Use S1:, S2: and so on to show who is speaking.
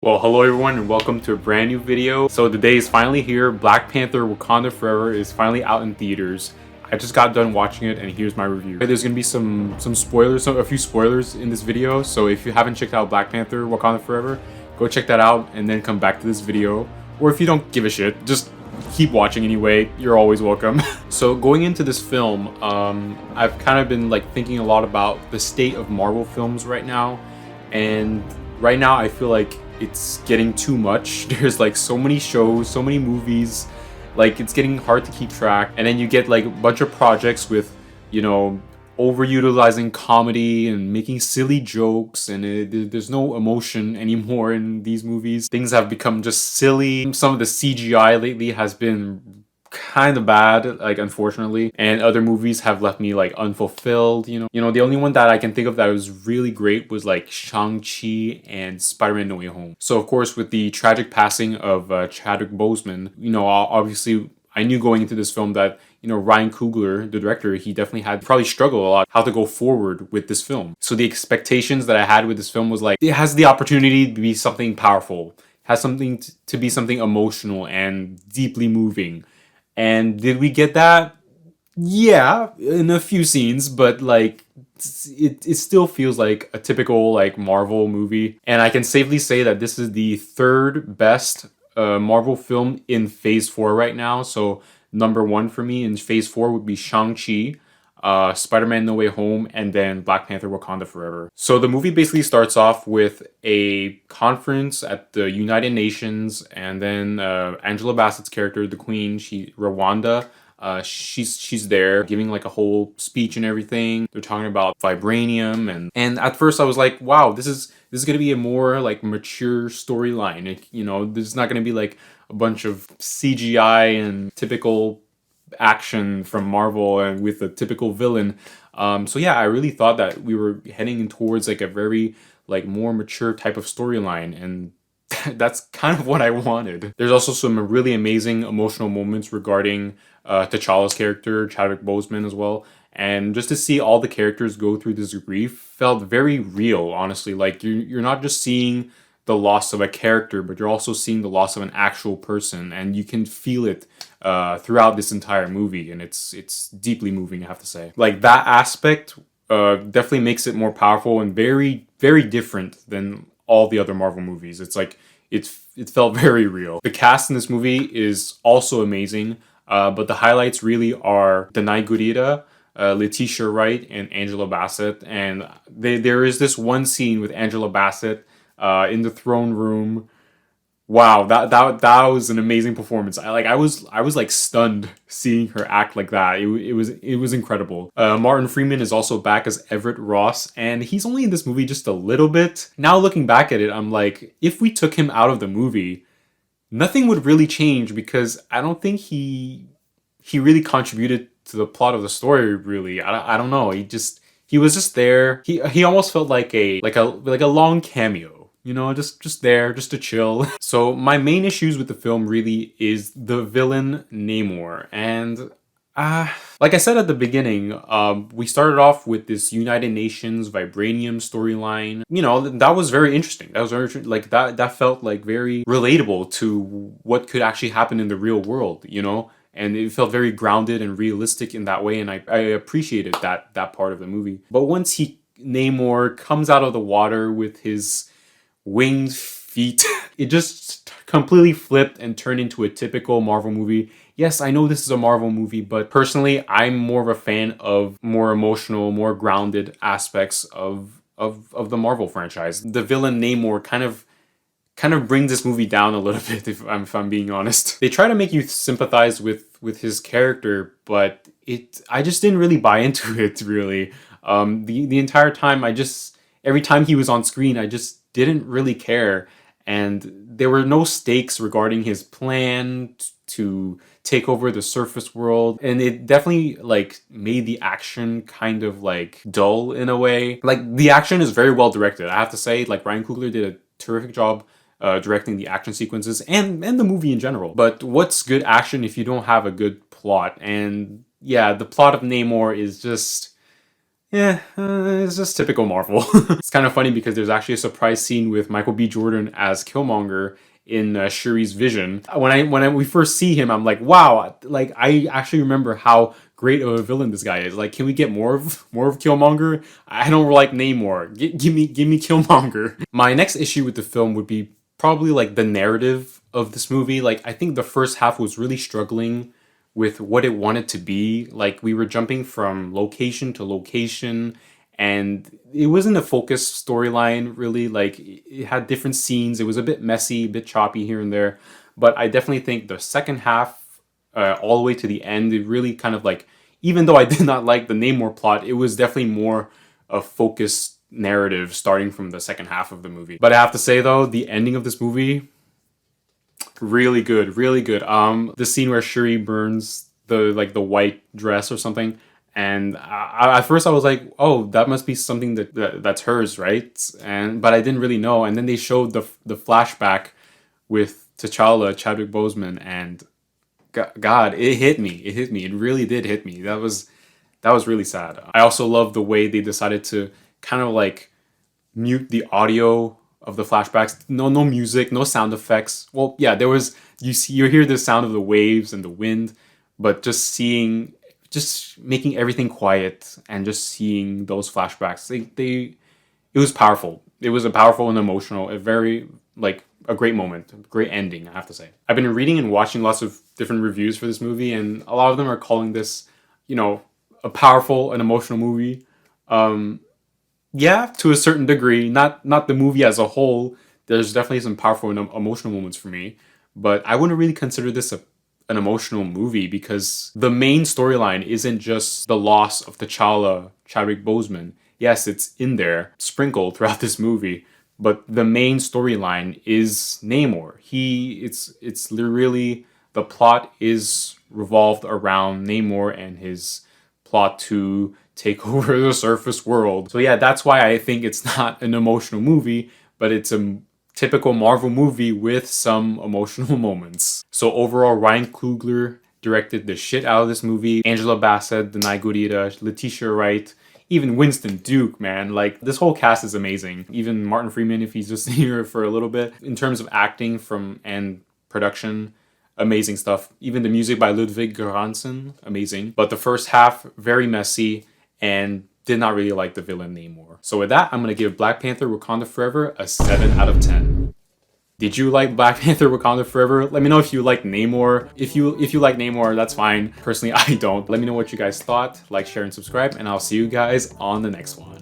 S1: Well, hello everyone and welcome to a brand new video. So the day is finally here. Black Panther Wakanda Forever is finally out in theaters. I just got done watching it and here's my review. There's gonna be some spoilers, a few spoilers in this video. So if you haven't checked out Black Panther Wakanda Forever, go check that out and then come back to this video. Or if you don't give a shit, just keep watching anyway. You're always welcome. So going into this film, I've kind of been like thinking a lot about the state of Marvel films right now. And right now I feel like it's getting too much. There's like so many shows, so many movies, like it's getting hard to keep track. And then you get like a bunch of projects with, overutilizing comedy and making silly jokes, and there's no emotion anymore in these movies. Things have become just silly. Some of the CGI lately has been kind of bad, like, unfortunately, and other movies have left me like unfulfilled. The only one that I can think of that was really great was like Shang-Chi and Spider-Man No Way Home. So of course, with the tragic passing of Chadwick Boseman, obviously I knew going into this film that Ryan Coogler, the director, he definitely had probably struggled a lot how to go forward with this film. So the expectations that I had with this film was like, it has the opportunity to be something powerful, has something to be something emotional and deeply moving. And did we get that? Yeah, in a few scenes, but like it still feels like a typical like Marvel movie. And I can safely say that this is the third best Marvel film in Phase 4 right now. So number one for me in Phase 4 would be Shang-Chi, Spider-Man No Way Home, and then Black Panther Wakanda Forever. So the movie basically starts off with a conference at the United Nations, and then Angela Bassett's character, the Queen, Rwanda, she's there giving like a whole speech and everything. They're talking about vibranium, and at first I was like, wow, this is gonna be a more like mature storyline. This is not gonna be like a bunch of CGI and typical action from Marvel and with a typical villain. So yeah, I really thought that we were heading towards like a very like more mature type of storyline, and that's kind of what I wanted. There's also some really amazing emotional moments regarding T'Challa's character, Chadwick Boseman, as well. And just to see all the characters go through this grief felt very real, honestly. Like you're not just seeing the loss of a character, but you're also seeing the loss of an actual person, and you can feel it throughout this entire movie, and it's deeply moving, I have to say. Like that aspect definitely makes it more powerful and very, very different than all the other Marvel movies. It's like it felt very real. The cast in this movie is also amazing, but the highlights really are Danai Gurira, Letitia Wright, and Angela Bassett. And there is this one scene with Angela Bassett in the throne room. Wow, that was an amazing performance. I was like stunned seeing her act like that. It was incredible. Martin Freeman is also back as Everett Ross, and he's only in this movie just a little bit. Now looking back at it, I'm like, if we took him out of the movie, nothing would really change, because I don't think he really contributed to the plot of the story. Really, I don't know. He was just there. He almost felt like a long cameo. Just there, just to chill. So my main issues with the film really is the villain Namor. And like I said at the beginning, we started off with this United Nations vibranium storyline. That was very interesting. That was very like that felt like very relatable to what could actually happen in the real world, and it felt very grounded and realistic in that way, and I appreciated that part of the movie. But once Namor comes out of the water with his winged feet, it just completely flipped and turned into a typical Marvel movie. Yes, I know this is a Marvel movie, but personally, I'm more of a fan of more emotional, more grounded aspects of the Marvel franchise. The villain Namor kind of brings this movie down a little bit, if I'm being honest. They try to make you sympathize with his character, but I just didn't really buy into it, really. The entire time, every time he was on screen, I just didn't really care, and there were no stakes regarding his plan to take over the surface world, and it definitely like made the action kind of like dull in a way. Like the action is very well directed, I have to say. Like Ryan Coogler did a terrific job directing the action sequences and the movie in general. But what's good action if you don't have a good plot? And yeah, the plot of Namor is just Yeah, it's just typical Marvel. It's kind of funny because there's actually a surprise scene with Michael B. Jordan as Killmonger in Shuri's vision. We first see him, I'm like, wow, like I actually remember how great of a villain this guy is. Like, can we get more of Killmonger? I don't like Namor. Give me Killmonger. My next issue with the film would be probably like the narrative of this movie. Like, I think the first half was really struggling with what it wanted to be. Like, we were jumping from location to location, and it wasn't a focused storyline really. Like, it had different scenes. It was a bit messy, a bit choppy here and there. But I definitely think the second half, all the way to the end, it really kind of like, even though I did not like the Namor plot, it was definitely more a focused narrative starting from the second half of the movie. But I have to say though, the ending of this movie, really good, really good. The scene where Shuri burns the white dress or something, and at first I was like, oh, that must be something that's hers, right? And but I didn't really know. And then they showed the flashback with T'Challa, Chadwick Boseman, and God, it hit me. It hit me. It really did hit me. That was really sad. I also love the way they decided to kind of like mute the audio of the flashbacks. No music, no sound effects. Well, yeah, there was, you hear the sound of the waves and the wind, but just making everything quiet and just seeing those flashbacks. It was powerful. It was a powerful and emotional, a very like a great moment, a great ending, I have to say. I've been reading and watching lots of different reviews for this movie, and a lot of them are calling this, a powerful and emotional movie. Um, yeah, to a certain degree, not the movie as a whole. There's definitely some powerful and emotional moments for me, but I wouldn't really consider this an emotional movie because the main storyline isn't just the loss of T'Challa, Chadwick Boseman. Yes, it's in there, sprinkled throughout this movie, but the main storyline is Namor. It's really, the plot is revolved around Namor and his plot to take over the surface world. So yeah, that's why I think it's not an emotional movie, but it's a typical Marvel movie with some emotional moments. So overall, Ryan Coogler directed the shit out of this movie. Angela Bassett, Danai Gurira, Letitia Wright, even Winston Duke, man. Like, this whole cast is amazing. Even Martin Freeman, if he's just here for a little bit. In terms of acting and production, amazing stuff. Even the music by Ludwig Göransson, amazing. But the first half, very messy, and did not really like the villain Namor. So with that, I'm gonna give Black Panther Wakanda Forever a 7 out of 10. Did you like Black Panther Wakanda Forever? Let me know if you like Namor. If you like Namor, that's fine. Personally, I don't. Let me know what you guys thought. Like, share, and subscribe, and I'll see you guys on the next one.